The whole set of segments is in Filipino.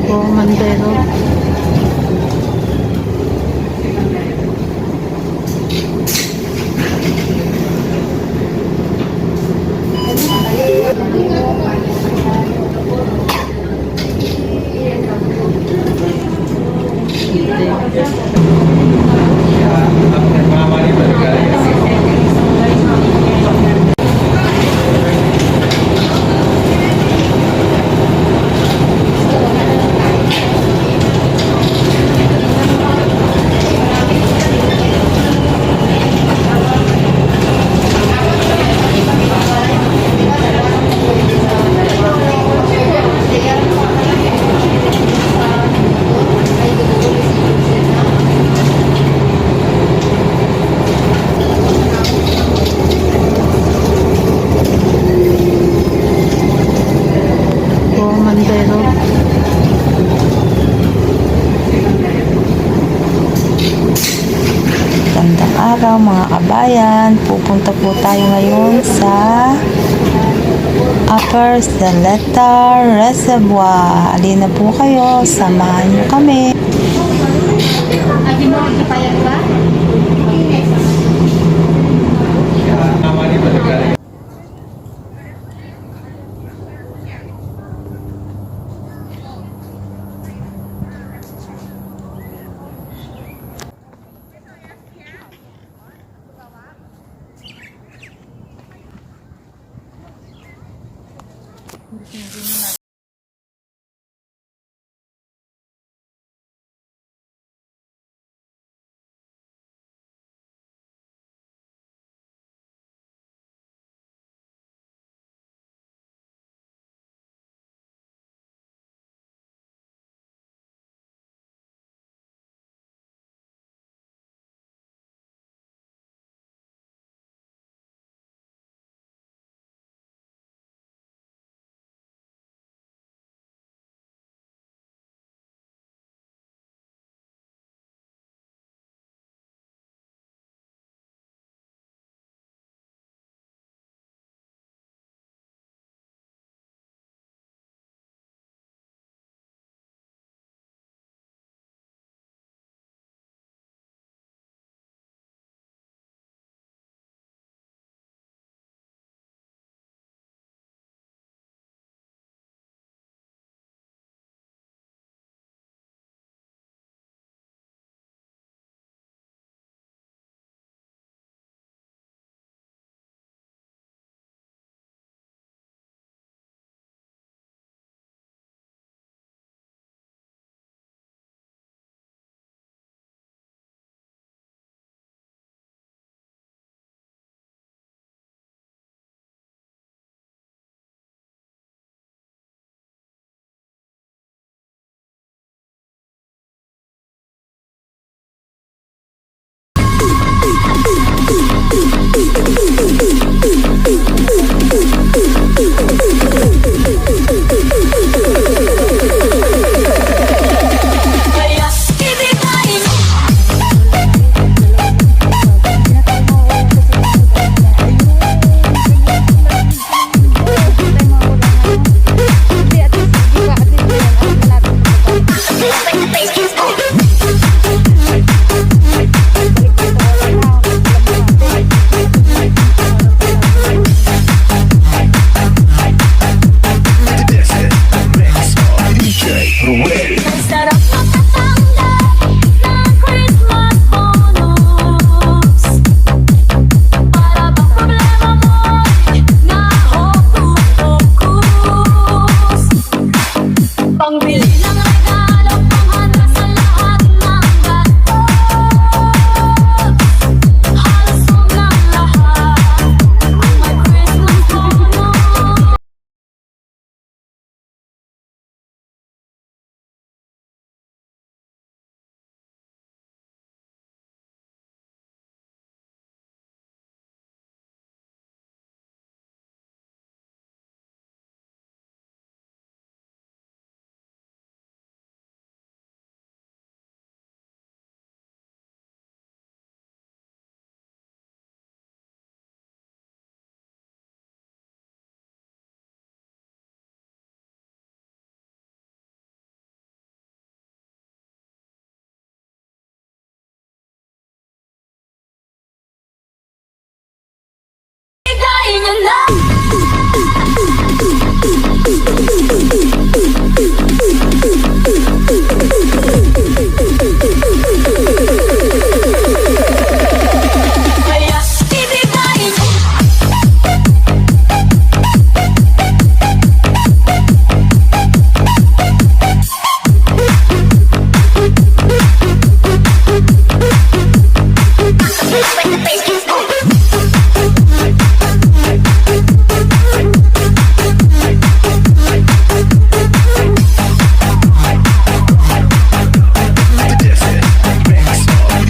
Mandero. Mandero. Gandang araw mga kabayan. Pupunta po tayo ngayon sa Upper Saleta Reservoir. Halina po kayo, samahan niyo kami.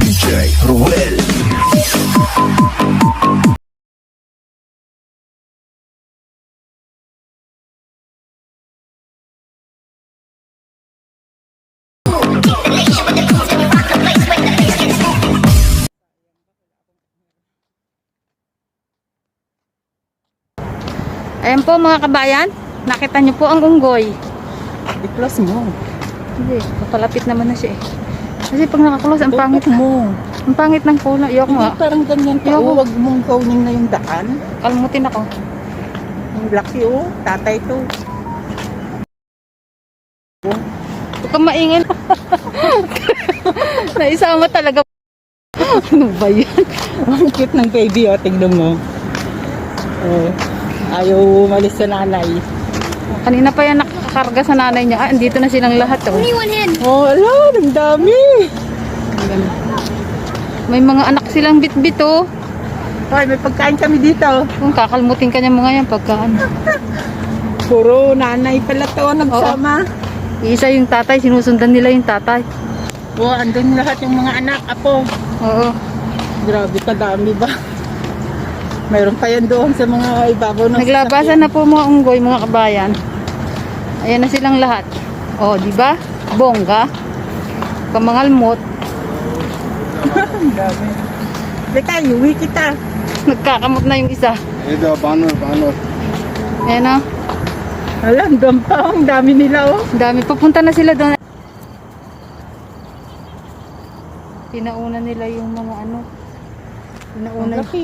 DJ Ruel. Ayan po mga kabayan, nakita niyo po ang unggoy. I-close mo. Hindi, papalapit naman na siya eh. Kasi pag nakaklose, ang pangit na. mo. Ang pangit ng kulay. Iyok mo. Hindi parang ganyan ka. Ayoko. Huwag mong kaunin na yung daan. Kalmutin ako. Yung laki tatay to. Huwag kang maingay. Naisama talaga. Ano ba yan? Ang cute ng baby, tignan mo. Ayaw umalis sa nanay. Kanina pa yan nakakarga sa nanay niya. Ah, andito na silang lahat. Oh. Ala, ang dami. May mga anak silang bit-bit oh. Hoy, may pagkain kami dito. Kung kakalmutin ka niya mga yan pagkaan. Puro nanay pala to nagsama. Isa yung tatay, sinusundan nila yung tatay. Andun lahat yung mga anak, apo. Oo. Grabe, kadami ba? Mayroon pa yan doon sa mga ibabaw ng Naglabasan na po mga unggoy, mga kabayan. Ayan na silang lahat. Oh, di ba? Bongga. Kamangalmot. Ang dami. Teka, uwi kita. Nagkakamot na yung isa. Ito, banor. Ayan na. Alam, doon pa. Ang dami nila, Ang dami. Papunta na sila doon. Pinauna nila yung mga ano. Pinauna. Ang laki,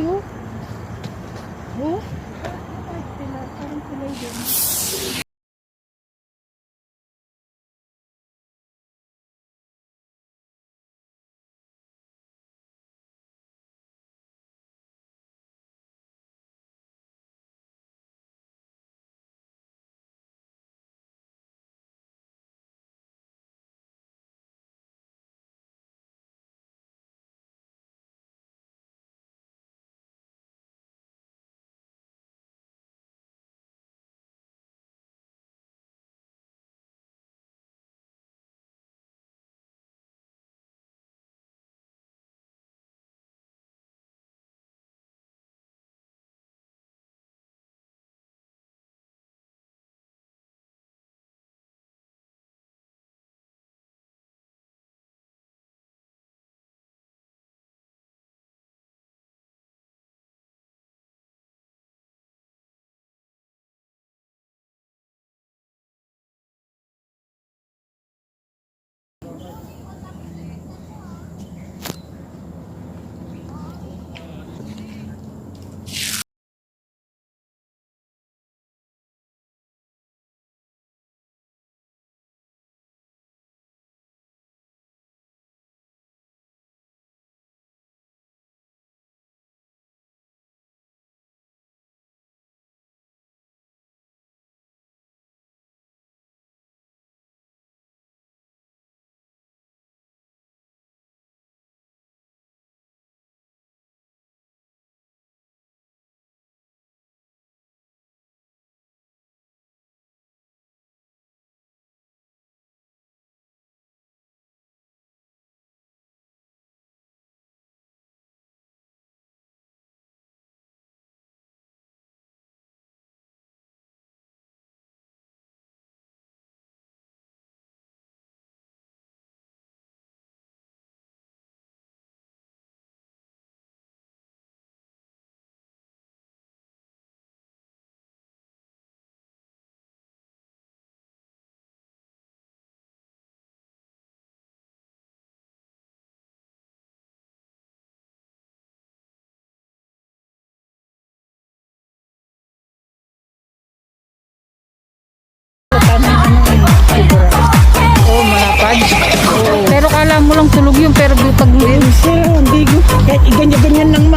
Ganyan-ganyan lang